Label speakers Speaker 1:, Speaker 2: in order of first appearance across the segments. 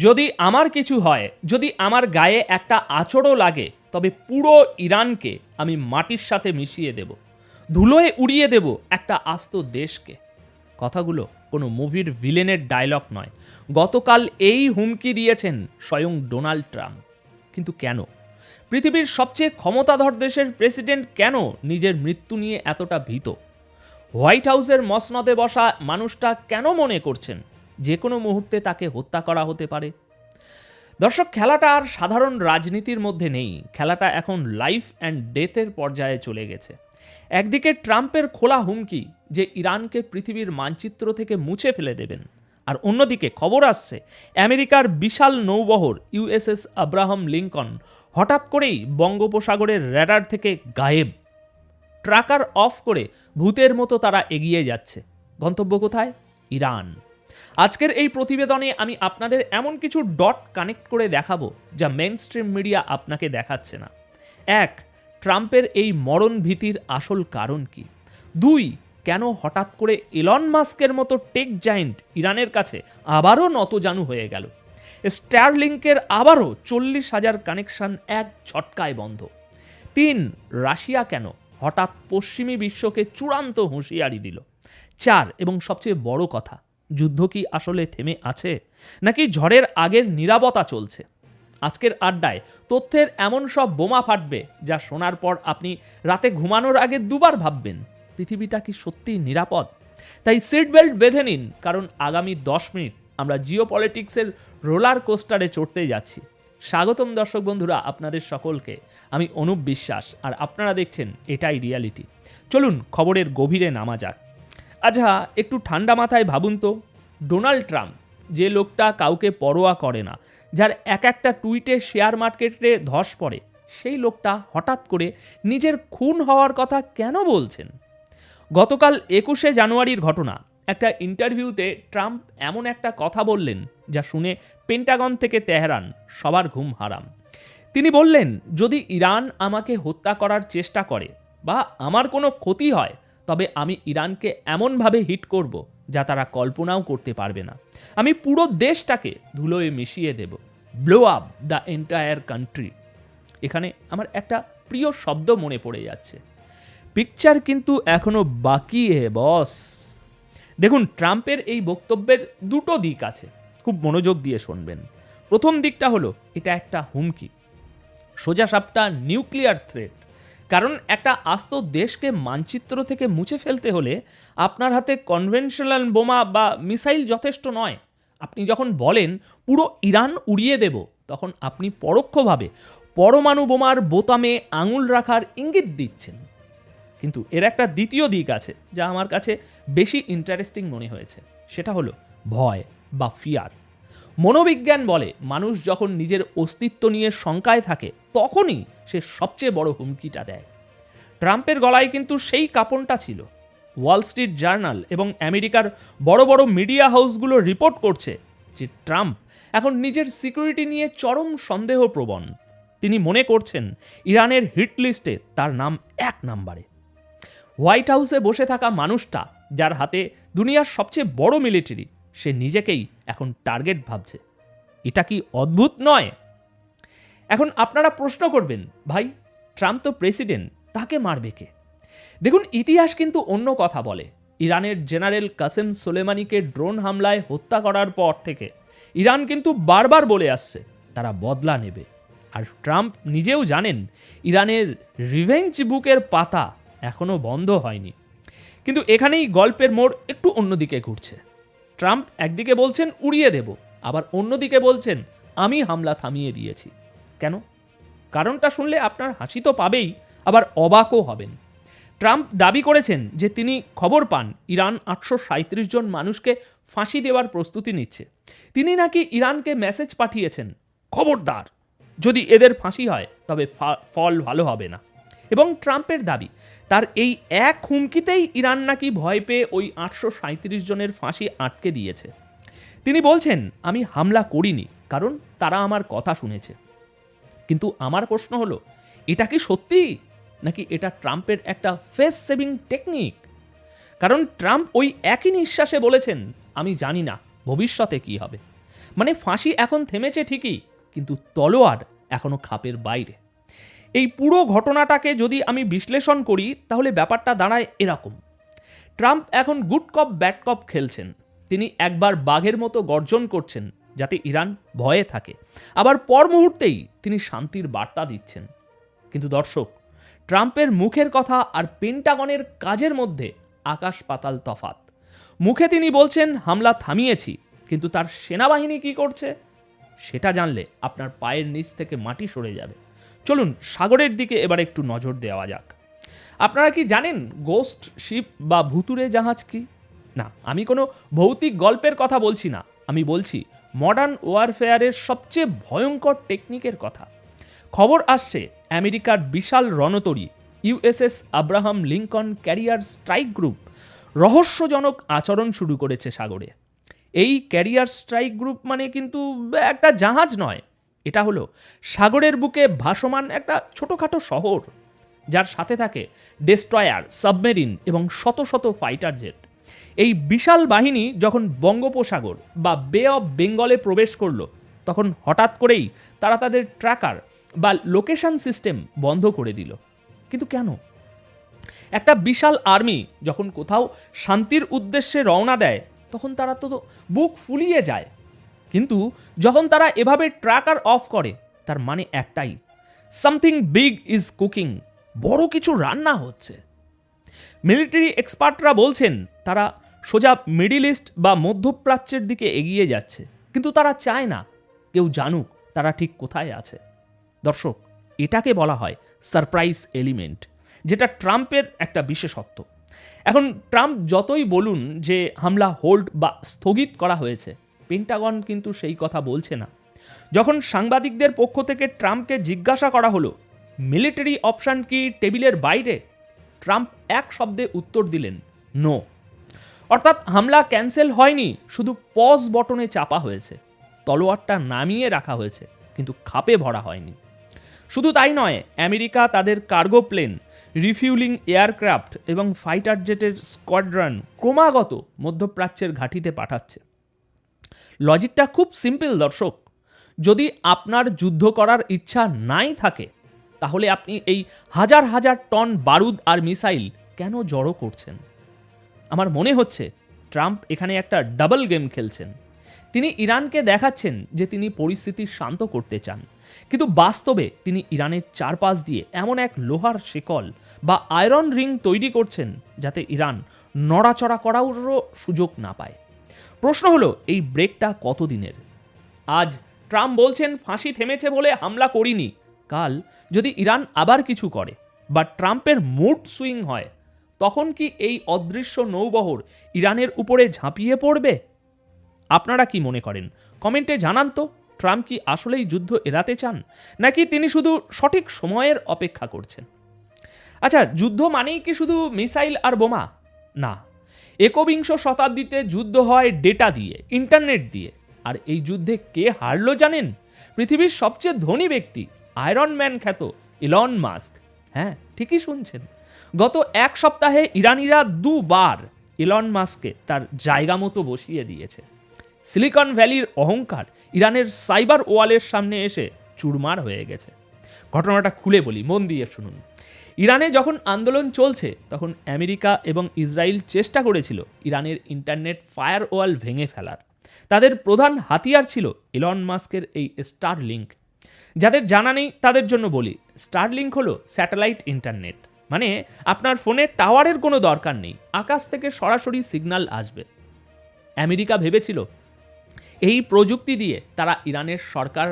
Speaker 1: যদি আমার কিছু হয়, যদি আমার গায়ে একটা আঁচড়ও লাগে, তবে পুরো ইরানকে আমি মাটির সাথে মিশিয়ে দেব, ধুলোয় উড়িয়ে দেব একটা আস্ত দেশকে। কথাগুলো কোনো মুভির ভিলেনের ডায়লগ নয়, গতকাল এই হুমকি দিয়েছেন স্বয়ং ডোনাল্ড ট্রাম্প। কিন্তু কেন? পৃথিবীর সবচেয়ে ক্ষমতাধর দেশের প্রেসিডেন্ট কেন নিজের মৃত্যু নিয়ে এতটা ভীত? হোয়াইট হাউসের মসনদে বসা মানুষটা কেন মনে করছেন যে কোনো মুহূর্তে তাকে হত্যা করা হতে পারে? দর্শক, খেলাটা আর সাধারণ রাজনীতির মধ্যে নেই, খেলাটা এখন লাইফ অ্যান্ড ডেথের পর্যায়ে চলে গেছে। একদিকে ট্রাম্পের খোলা হুমকি যে ইরানকে পৃথিবীর মানচিত্র থেকে মুছে ফেলে দেবেন, আর অন্যদিকে খবর আসছে আমেরিকার বিশাল নৌবহর ইউএসএস আব্রাহাম লিঙ্কন হঠাৎ করেই বঙ্গোপসাগরের র্যাডার থেকে গায়েব। ট্রাকার অফ করে ভূতের মতো তারা এগিয়ে যাচ্ছে। গন্তব্য কোথায়? ইরান। আজকের এই প্রতিবেদনে আমি আপনাদের এমন কিছু ডট কানেক্ট করে দেখাবো যা মেইনস্ট্রিম মিডিয়া আপনাকে দেখাচ্ছে না। 1. ট্রাম্পের এই মরণ ভীতির আসল কারণ কি? 2. কেন হঠাৎ করে এলন মাস্কের মতো টেক জায়েন্ট ইরানের কাছে আবারও নতজানু হয়ে গেল? স্টারলিংকের আবারও 40,000 কানেকশন এক ঝটকায় বন্ধ। 3. রাশিয়া কেন হঠাৎ পশ্চিমী বিশ্বকে চূড়ান্ত হুঁশিয়ারি দিল? 4. এবং সবচেয়ে বড় কথা, যুদ্ধ কি আসলে থেমে আছে, নাকি ঝড়ের আগের নীরবতা চলছে? আজকের আড্ডায় তথ্যের এমন সব বোমা ফাটবে যা শোনার পর আপনি রাতে ঘুমানোর আগে দুবার ভাববেন, পৃথিবীটা কি সত্যিই নিরাপদ? তাই সিট বেল্ট বেঁধে নিন, কারণ আগামী 10 মিনিট আমরা জিও পলিটিক্সের রোলার কোস্টারে চড়তে যাচ্ছি। স্বাগতম দর্শক বন্ধুরা, আপনাদের সকলকে। আমি অনুপ বিশ্বাস, আর আপনারা দেখছেন এটাই রিয়ালিটি। চলুন খবরের গভীরে নামা যাক। আচ্ছা, একটু ঠান্ডা মাথায় ভাবুন তো, ডোনাল্ড ট্রাম্প, যে লোকটা কাউকে পরোয়া করে না, যার এক একটা টুইটে শেয়ার মার্কেটে ধস পড়ে, সেই লোকটা হঠাৎ করে নিজের খুন হওয়ার কথা কেন বলছেন? গতকাল 21শে জানুয়ারির ঘটনা। একটা ইন্টারভিউতে ট্রাম্প এমন একটা কথা বললেন যা শুনে পেন্টাগন থেকে তেহরান সবার ঘুম হারাম। তিনি বললেন, যদি ইরান আমাকে হত্যা করার চেষ্টা করে বা আমার কোনো ক্ষতি হয়, তবে আমি ইরানকে এমনভাবে হিট করব যা তারা কল্পনাও করতে পারবে না। আমি পুরো দেশটাকে ধুলোয় মিশিয়ে দেব, blow up the entire country. এখানে আমার একটা প্রিয় শব্দ মনে পড়ে যাচ্ছে, পিকচার কিন্তু এখনো বাকি হে বস। দেখুন, ট্রাম্পের এই বক্তব্যের দুটো দিক আছে, খুব মনোযোগ দিয়ে শুনবেন। প্রথম দিকটা হলো, এটা একটা হুমকি, সোজা সাপটা নিউক্লিয়ার থ্রেট। কারণ একটা আস্ত দেশকে মানচিত্র থেকে মুছে ফেলতে হলে আপনার হাতে কনভেনশনাল বোমা বা মিসাইল যথেষ্ট নয়। আপনি যখন বলেন পুরো ইরান উড়িয়ে দেব, তখন আপনি পরোক্ষভাবে পরমাণু বোমার বোতামে আঙুল রাখার ইঙ্গিত দিচ্ছেন। কিন্তু এর একটা দ্বিতীয় দিক আছে যা আমার কাছে বেশি ইন্টারেস্টিং মনে হয়েছে, সেটা হলো ভয় বা ফিয়ার। মনোবিজ্ঞান বলে, মানুষ যখন নিজের অস্তিত্ব নিয়ে শঙ্কায় থাকে, তখনই সে সবচেয়ে বড় হুমকিটা দেয়। ট্রাম্পের গলায় কিন্তু সেই কাঁপনটা ছিল। ওয়াল স্ট্রিট জার্নাল এবং আমেরিকার বড় বড় মিডিয়া হাউসগুলো রিপোর্ট করছে যে ট্রাম্প এখন নিজের সিকিউরিটি নিয়ে চরম সন্দেহপ্রবণ। তিনি মনে করছেন ইরানের হিট লিস্টে তার নাম 1 নম্বরে। হোয়াইট হাউসে বসে থাকা মানুষটা, যার হাতে দুনিয়ার সবচেয়ে বড় মিলিটারি, সে নিজেকেই এখন টার্গেট ভাবছে। এটা কি অদ্ভুত নয়? এখন আপনারা প্রশ্ন করবেন, ভাই ট্রাম্প তো প্রেসিডেন্ট, তাকে মারবে কে? দেখুন, ইতিহাস কিন্তু অন্য কথা বলে। ইরানের জেনারেল কাসেম সোলেমানিকে ড্রোন হামলায় হত্যা করার পর থেকে ইরান কিন্তু বারবার বলে আসছে তারা বদলা নেবে। আর ট্রাম্প নিজেও জানেন ইরানের রিভেঞ্জ বুকের পাতা এখনও বন্ধ হয়নি। কিন্তু এখানেই গল্পের মোড় একটু অন্যদিকে ঘুরছে। ট্রাম্প একদিকে বলছেন উড়িয়ে দেব, আবার অন্যদিকে বলছেন আমি হামলা থামিয়ে দিয়েছি। কেন? কারণটা শুনলে আপনার হাসি তো পাবেই, আবার অবাকও হবেন। ট্রাম্প দাবি করেছেন যে তিনি খবর পান ইরান 837 জন মানুষকে ফাঁসি দেওয়ার প্রস্তুতি নিচ্ছে। তিনি নাকি ইরানকে মেসেজ পাঠিয়েছেন, খবরদার, যদি এদের ফাঁসি হয় তবে ফল ভালো হবে না। এবং ট্রাম্পের দাবি, তার এই এক হুমকিতেই ইরান নাকি ভয় পেয়ে ওই 837 জনের ফাঁসি আটকে দিয়েছে। তিনি বলছেন, আমি হামলা করিনি, কারণ তারা আমার কথা শুনেছে। কিন্তু আমার প্রশ্ন হলো, এটা কি সত্যি, নাকি এটা ট্রাম্পের একটা ফেস সেভিং টেকনিক? কারণ ট্রাম্প ওই একই নিঃশ্বাসে বলেছেন, আমি জানি না ভবিষ্যতে কি হবে। মানে ফাঁসি এখন থেমেছে ঠিকই, কিন্তু তলোয়ার এখনো খাপের বাইরে। এই পুরো ঘটনাটাকে যদি আমি বিশ্লেষণ করি তাহলে ব্যাপারটা দাঁড়ায় এরকম। ট্রাম্প এখন গুড কপ ব্যাড কপ খেলছেন। তিনি একবার বাঘের মতো গর্জন করছেন যাতে ইরান ভয়ে থাকে, আবার পর মুহূর্তেই তিনি শান্তির বার্তা দিচ্ছেন। কিন্তু দর্শক, ট্রাম্পের মুখের কথা আর পেন্টাগনের কাজের মধ্যে আকাশ পাতাল তফাত। মুখে তিনি বলছেন হামলা থামিয়েছি, কিন্তু তার সেনাবাহিনী কি করছে সেটা জানলে আপনার পায়ের নিচ থেকে মাটি সরে যাবে। চলুন সাগরের দিকে এবার একটু নজর দেওয়া যাক। আপনারা কি জানেন গোস্ট শিপ বা ভুতুরে জাহাজ কি? না, আমি কোনো ভৌতিক গল্পের কথা বলছি না, আমি বলছি মডার্ন ওয়ারফেয়ারের সবচেয়ে ভয়ঙ্কর টেকনিকের কথা। খবর আসছে আমেরিকার বিশাল রণতরী USS Abraham Lincoln carrier strike group রহস্যজনক আচরণ শুরু করেছে সাগরে। এই ক্যারিয়ার স্ট্রাইক গ্রুপ মানে কিন্তু একটা জাহাজ নয়, এটা হলো সাগরের বুকে ভাসমান একটা ছোটোখাটো শহর, যার সাথে থাকে ডেস্ট্রয়ার, সাবমেরিন এবং শত শত ফাইটার জেট। এই বিশাল বাহিনী যখন বঙ্গোপসাগর বা বে অফ বেঙ্গলে প্রবেশ করলো, তখন হঠাৎ করেই তারা তাদের ট্র্যাকার বা লোকেশন সিস্টেম বন্ধ করে দিল। কিন্তু কেন? একটা বিশাল আর্মি যখন কোথাও শান্তির উদ্দেশ্যে রওনা দেয় তখন তারা তো বুক ফুলিয়ে যায়, কিন্তু যখন তারা এভাবে ট্র্যাকার অফ করে তার মানে একটাই, সামথিং বিগ ইজ কুকিং, বড় কিছু রান্না হচ্ছে। মিলিটারি এক্সপার্টরা বলছেন তারা সোজা মিডিল ইস্ট বা মধ্যপ্রাচ্যের দিকে এগিয়ে যাচ্ছে, কিন্তু তারা চায় না কেউ জানুক তারা ঠিক কোথায় আছে। দর্শক, এটাকে বলা হয় সারপ্রাইজ এলিমেন্ট, যেটা ট্রাম্পের একটা বিশেষত্ব। এখন ট্রাম্প যতই বলুন যে হামলা হোল্ড বা স্থগিত করা হয়েছে, পেন্টাগন কিন্তু সেই কথা বলছে না। যখন সাংবাদিকদের পক্ষ থেকে ট্রাম্পকে জিজ্ঞাসা করা হলো মিলিটারি অপশন কি টেবিলের বাইরে, ট্রাম্প এক শব্দে উত্তর দিলেন, নো। অর্থাৎ হামলা ক্যান্সেল হয়নি, শুধু পজ বটনে চাপা হয়েছে, তলোয়ারটা নামিয়ে রাখা হয়েছে, কিন্তু খাপে ভরা হয়নি। শুধু তাই নয়, আমেরিকা তাদের কার্গো প্লেন, রিফিউলিং এয়ারক্রাফট এবং ফাইটার জেটের স্কোয়াড্রন ক্রমাগত মধ্যপ্রাচ্যের ঘাঁটিতে পাঠাচ্ছে। লজিকটা খুব সিম্পল দর্শক, যদি আপনার যুদ্ধ করার ইচ্ছা নাই থাকে তাহলে আপনি এই হাজার হাজার টন বারুদ আর মিসাইল কেন জড়ো করছেন? আমার মনে হচ্ছে ট্রাম্প এখানে একটা ডাবল গেম খেলছেন। তিনি ইরানকে দেখাচ্ছেন যে তিনি পরিস্থিতি শান্ত করতে চান, কিন্তু বাস্তবে তিনি ইরানের চারপাশ দিয়ে এমন এক লোহার শিকল বা আয়রন রিং তৈরি করছেন যাতে ইরান নড়াচড়া করারও সুযোগ না পায়। প্রশ্ন হলো এই ব্রেকটা কতদিনের? আজ ট্রাম্প বলছেন ফাঁসি থেমেছে বলে হামলা করিনি, কাল যদি ইরান আবার কিছু করে বা ট্রাম্পের মুড সুইং হয়, তখন কি এই অদৃশ্য নৌবহর ইরানের উপরে ঝাঁপিয়ে পড়বে? আপনারা কি মনে করেন কমেন্টে জানান তো। ট্রাম্প কি আসলেই যুদ্ধ এড়াতে চান, নাকি তিনি শুধু সঠিক সময়ের অপেক্ষা করছেন? আচ্ছা, যুদ্ধ মানেই কি শুধু মিসাইল আর বোমা? না, একবিংশ শতাব্দীতে যুদ্ধ হয় ডেটা দিয়ে, ইন্টারনেট দিয়ে। আর এই যুদ্ধে কে হারলো জানেন? পৃথিবীর সবচেয়ে ধনী ব্যক্তি, আয়রন ম্যান খ্যাত ইলন মাস্ক। হ্যাঁ, ঠিকই শুনছেন। গত এক সপ্তাহে ইরানিরা দুবার ইলন মাস্ককে তার জায়গা মতো বসিয়ে দিয়েছে। সিলিকন ভ্যালির অহংকার ইরানের সাইবার ওয়ালের সামনে এসে চুরমার হয়ে গেছে। ঘটনাটা খুলে বলি, মন দিয়ে শুনুন। ইরানে যখন আন্দোলন চলছে তখন আমেরিকা এবং ইসরায়েল চেষ্টা করেছিল ইরানের ইন্টারনেট ফায়ার ওয়াল ভেঙে ফেলার। তাদের প্রধান হাতিয়ার ছিল ইলন মাস্কের এই স্টারলিংক। যাদের জানা নেই তাদের জন্য বলি, স্টারলিংক হলো স্যাটেলাইট ইন্টারনেট, মানে আপনার ফোনে টাওয়ারের কোনো দরকার নেই, আকাশ থেকে সরাসরি সিগন্যাল আসবে। আমেরিকা ভেবেছিল এই প্রযুক্তি দিয়ে তারা ইরানের সরকার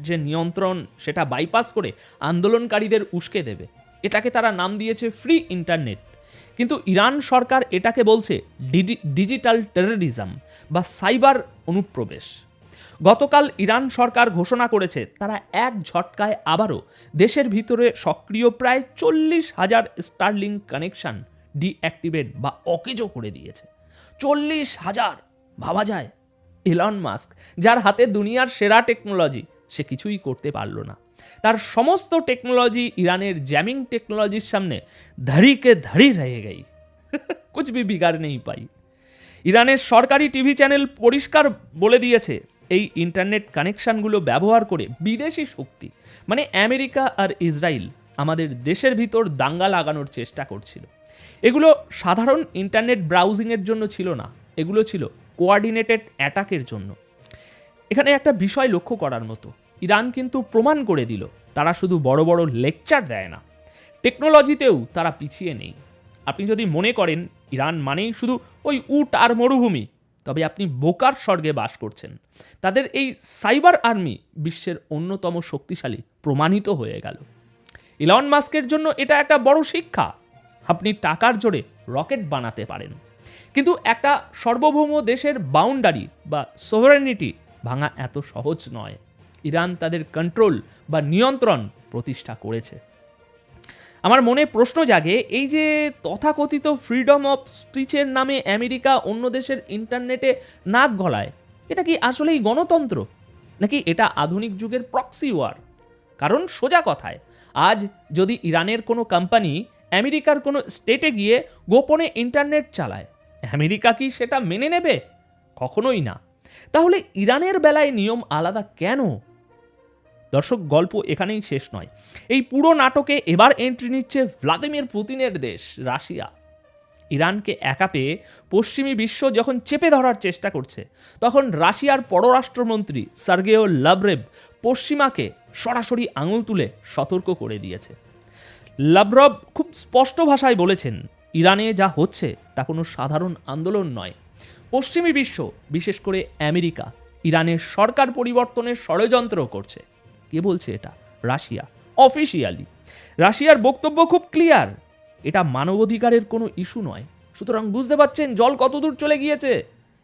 Speaker 1: যে নিয়ন্ত্রণ সেটা বাইপাস করে আন্দোলনকারীদের উস্কে দেবে। এটাকে তারা নাম দিয়েছে ফ্রি ইন্টারনেট। কিন্তু ইরান সরকার এটাকে বলছে ডিজিটাল টেররিজম বা সাইবার অনুপ্রবেশ। গতকাল ইরান সরকার ঘোষণা করেছে তারা এক ঝটকায় আবারও দেশের ভিতরে সক্রিয় প্রায় 40,000 স্টারলিংক কানেকশন ডিঅ্যাক্টিভেট বা অকেজো করে দিয়েছে। 40,000! ভাবা যায়? ইলন মাস্ক, যার হাতে দুনিয়ার সেরা টেকনোলজি, সে কিছুই করতে পারল না। তার সমস্ত টেকনোলজি ইরানের জ্যামিং টেকনোলজির সামনে ধড়ি কে ধড়ি রয়ে গই। কুছ ভি বিগাড় নেই পাই। ইরানের সরকারি টিভি চ্যানেল পরিষ্কার বলে দিয়েছে এই ইন্টারনেট কানেকশানগুলো ব্যবহার করে বিদেশি শক্তি মানে আমেরিকা আর ইসরায়েল আমাদের দেশের ভিতর দাঙ্গা লাগানোর চেষ্টা করছিল। এগুলো সাধারণ ইন্টারনেট ব্রাউজিংয়ের জন্য ছিল না, এগুলো ছিল কোঅর্ডিনেটেড অ্যাটাকের জন্য। এখানে একটা বিষয় লক্ষ্য করার মতো, ইরান কিন্তু প্রমাণ করে দিল তারা শুধু বড় বড় লেকচার দেয় না, টেকনোলজিতেও তারা পিছিয়ে নেই। আপনি যদি মনে করেন ইরান মানেই শুধু ওই উট আর মরুভূমি, তবে আপনি বোকার স্বর্গে বাস করছেন। তাদের এই সাইবার আর্মি বিশ্বের অন্যতম শক্তিশালী প্রমাণিত হয়ে গেল। ইলন মাস্কের জন্য এটা একটা বড় শিক্ষা। আপনি টাকার জোরে রকেট বানাতে পারেন, কিন্তু একটা সার্বভৌম দেশের বাউন্ডারি বা সোভারেনিটি ভাঙা এত সহজ নয়। ইরান তাদের কন্ট্রোল বা নিয়ন্ত্রণ প্রতিষ্ঠা করেছে। আমার মনে প্রশ্ন জাগে, এই যে তথাকথিত ফ্রিডম অফ স্পিচের নামে আমেরিকা অন্য দেশের ইন্টারনেটে নাক গলায়, এটা কি আসলেই গণতন্ত্র, নাকি এটা আধুনিক যুগের প্রক্সি ওয়ার? কারণ সোজা কথায়, আজ যদি ইরানের কোনো কোম্পানি আমেরিকার কোনো স্টেটে গিয়ে গোপনে ইন্টারনেট চালায়, আমেরিকা কি সেটা মেনে নেবে? কখনোই না। তাহলে ইরানের বেলায় নিয়ম আলাদা কেন? দর্শক, গল্প এখানেই শেষ নয়। এই পুরো নাটকে এবার এন্ট্রি নিচ্ছে ভ্লাদিমির পুতিনের দেশ রাশিয়া। ইরানকে একা পেয়ে পশ্চিমী বিশ্ব যখন চেপে ধরার চেষ্টা করছে, তখন রাশিয়ার পররাষ্ট্রমন্ত্রী সার্গেও লাভরভ পশ্চিমাকে সরাসরি আঙুল তুলে সতর্ক করে দিয়েছে। লাভরভ খুব স্পষ্ট ভাষায় বলেছেন, ইরানে যা হচ্ছে তা কোনো সাধারণ আন্দোলন নয়। পশ্চিমী বিশ্ব, বিশেষ করে আমেরিকা, ইরানের সরকার পরিবর্তনের ষড়যন্ত্র করছে। কে বলছে এটা? Russia, officially. রাশিয়ার বক্তব্য খুব ক্লিয়ার, এটা মানবাধিকারের কোনো ইস্যু নয়। সুতরাং বুঝতে পারছেন জল কতদূর চলে গিয়েছে।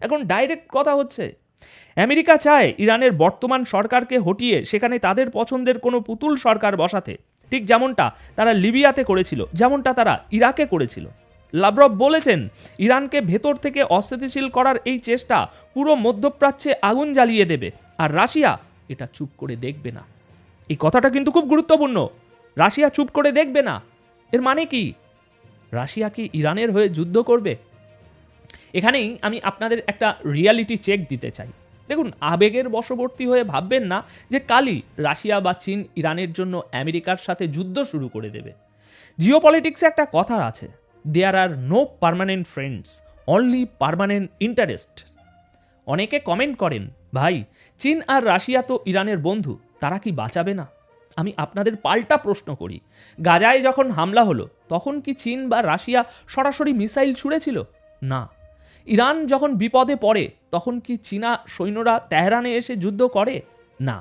Speaker 1: এখন ডাইরেক্ট কথা হচ্ছে। আমেরিকা চায় ইরানের বর্তমান সরকারকে হটিয়ে সেখানে তাদের পছন্দের কোনো পুতুল সরকার বসাতে, ঠিক যেমনটা তারা লিবিয়াতে করেছিল, যেমনটা তারা ইরাকে করেছিল। লাভরভ বলেছেন, ইরানকে ভেতর থেকে অস্থিতিশীল করার এই চেষ্টা পুরো মধ্যপ্রাচ্যে আগুন জ্বালিয়ে দেবে, আর রাশিয়া এটা চুপ করে দেখবে না। এই কথাটা কিন্তু খুব গুরুত্বপূর্ণ। রাশিয়া চুপ করে দেখবে না, এর মানে কি? রাশিয়া কি ইরানের হয়ে যুদ্ধ করবে? এখানেই আমি আপনাদের একটা রিয়ালিটি চেক দিতে চাই। দেখুন, আবেগের বশবর্তী হয়ে ভাববেন না যে কালই রাশিয়া বা চীন ইরানের জন্য আমেরিকার সাথে যুদ্ধ শুরু করে দেবে। জিওপলিটিক্সে একটা কথা আছে, there are no permanent friends, only permanent interest. অনেকে কমেন্ট করেন, ভাই চীন আর রাশিয়া তো ইরানের বন্ধু, তারা কি বাঁচাবে না? আমি আপনাদের পাল্টা প্রশ্ন করি, গাজায় যখন হামলা হলো তখন কি চীন বা রাশিয়া সরাসরি মিসাইল ছুঁড়েছিল? না। ইরান যখন বিপদে পড়ে তখন কি চীনা সৈন্যরা তেহরানে এসে যুদ্ধ করে? না।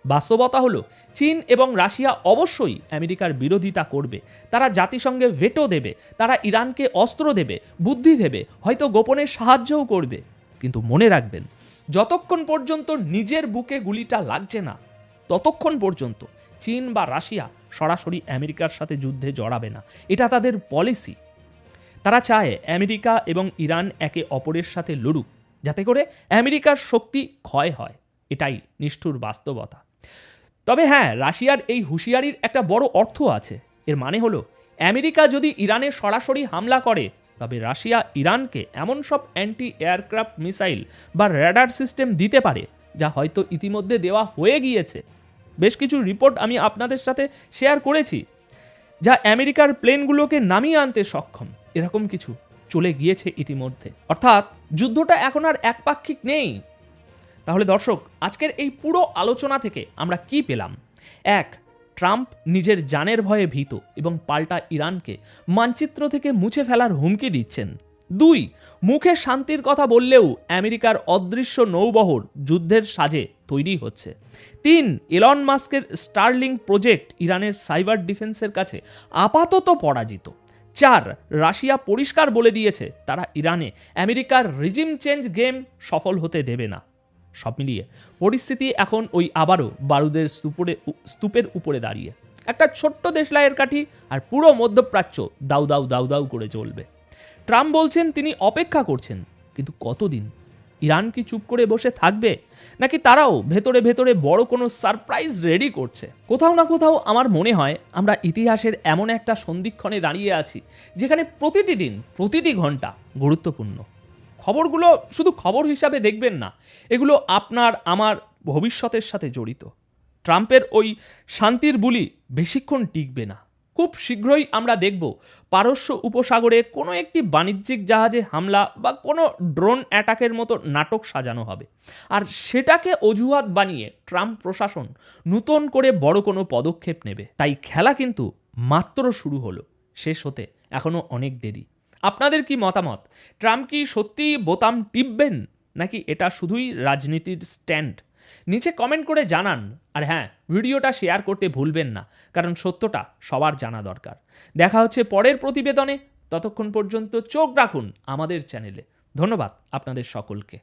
Speaker 1: বাস্তবতা হলো, চীন এবং রাশিয়া অবশ্যই আমেরিকার বিরোধিতা করবে। তারা জাতিসংঘে ভেটো দেবে, তারা ইরানকে অস্ত্র দেবে, বুদ্ধি দেবে, হয়তো গোপনে সাহায্যও করবে। কিন্তু মনে রাখবেন, যতক্ষণ পর্যন্ত নিজের বুকে গুলিটা লাগছে না, ততক্ষণ পর্যন্ত চীন বা রাশিয়া সরাসরি আমেরিকার সাথে যুদ্ধে জড়াবে না। এটা তাদের পলিসি। তারা চায় আমেরিকা এবং ইরান একে অপরের সাথে লড়ুক, যাতে করে আমেরিকার শক্তি ক্ষয় হয়। এটাই নিষ্ঠুর বাস্তবতা। তবে হ্যাঁ, রাশিয়ার এই হুঁশিয়ারির একটা বড় অর্থ আছে। এর মানে হলো, আমেরিকা যদি ইরানে সরাসরি হামলা করে, তবে রাশিয়া ইরানকে এমন সব অ্যান্টি এয়ারক্রাফট মিসাইল বা র্যাডার সিস্টেম দিতে পারে যা হয়তো ইতিমধ্যে দেওয়া হয়ে গিয়েছে। বেশ কিছু রিপোর্ট আমি আপনাদের সাথে শেয়ার করেছি, যা আমেরিকার প্লেনগুলোকে নামিয়ে আনতে সক্ষম। এরকম কিছু চলে গিয়েছে ইতিমধ্যে। অর্থাৎ যুদ্ধটা এখন আর একপাক্ষিক নেই। তাহলে দর্শক, আজকের এই পুরো আলোচনা থেকে আমরা কি পেলাম? 1. ট্রাম্প নিজের জানের ভয়ে ভীত এবং পাল্টা ইরানকে মানচিত্র থেকে মুছে ফেলার হুমকি দিচ্ছেন। 2. মুখে শান্তির কথা বললেও আমেরিকার অদৃশ্য নৌবহর যুদ্ধের সাজে তৈরি হচ্ছে। 3. এলন মাস্কের স্টারলিংক প্রজেক্ট ইরানের সাইবার ডিফেন্সের কাছে আপাতত পরাজিত। 4. রাশিয়া পরিষ্কার বলে দিয়েছে তারা ইরানে আমেরিকার রিজিম চেঞ্জ গেম সফল হতে দেবে না। সব মিলিয়ে পরিস্থিতি এখন ওই আবারও বারুদের স্তূপের উপরে দাঁড়িয়ে। একটা ছোট্ট দেশলাইয়ের কাঠি আর পুরো মধ্যপ্রাচ্য দাউ দাউ দাউ দাউ করে চলবে। ট্রাম্প বলছেন তিনি অপেক্ষা করছেন, কিন্তু কতদিন? ইরান কি চুপ করে বসে থাকবে, নাকি তারাও ভেতরে ভেতরে বড় কোনো সারপ্রাইজ রেডি করছে? কোথাও না কোথাও আমার মনে হয় আমরা ইতিহাসের এমন একটা সন্ধিক্ষণে দাঁড়িয়ে আছি যেখানে প্রতিটি দিন, প্রতিটি ঘন্টা গুরুত্বপূর্ণ। খবরগুলো শুধু খবর হিসাবে দেখবেন না, এগুলো আপনার আমার ভবিষ্যতের সাথে জড়িত। ট্রাম্পের ওই শান্তির বুলি বেশিক্ষণ টিকবে না। খুব শীঘ্রই আমরা দেখব পারস্য উপসাগরে কোনো একটি বাণিজ্যিক জাহাজে হামলা বা কোনো ড্রোন অ্যাটাকের মতো নাটক সাজানো হবে, আর সেটাকে অজুহাত বানিয়ে ট্রাম্প প্রশাসন নতুন করে বড় কোনো পদক্ষেপ নেবে। তাই খেলা কিন্তু মাত্র শুরু হলো, শেষ হতে এখনও অনেক দেরি। আপনাদের কি মতামত? ট্রাম্প কি সত্যিই বোতাম টিপবেন, নাকি এটা শুধুই রাজনীতির স্ট্যান্ড? নিচে কমেন্ট করে জানান। আর হ্যাঁ, ভিডিওটা শেয়ার করতে ভুলবেন না, কারণ সত্যটা সবার জানা দরকার। দেখা হচ্ছে পরের প্রতিবেদনে, ততক্ষণ পর্যন্ত চোখ রাখুন আমাদের চ্যানেলে। ধন্যবাদ আপনাদের সকলকে।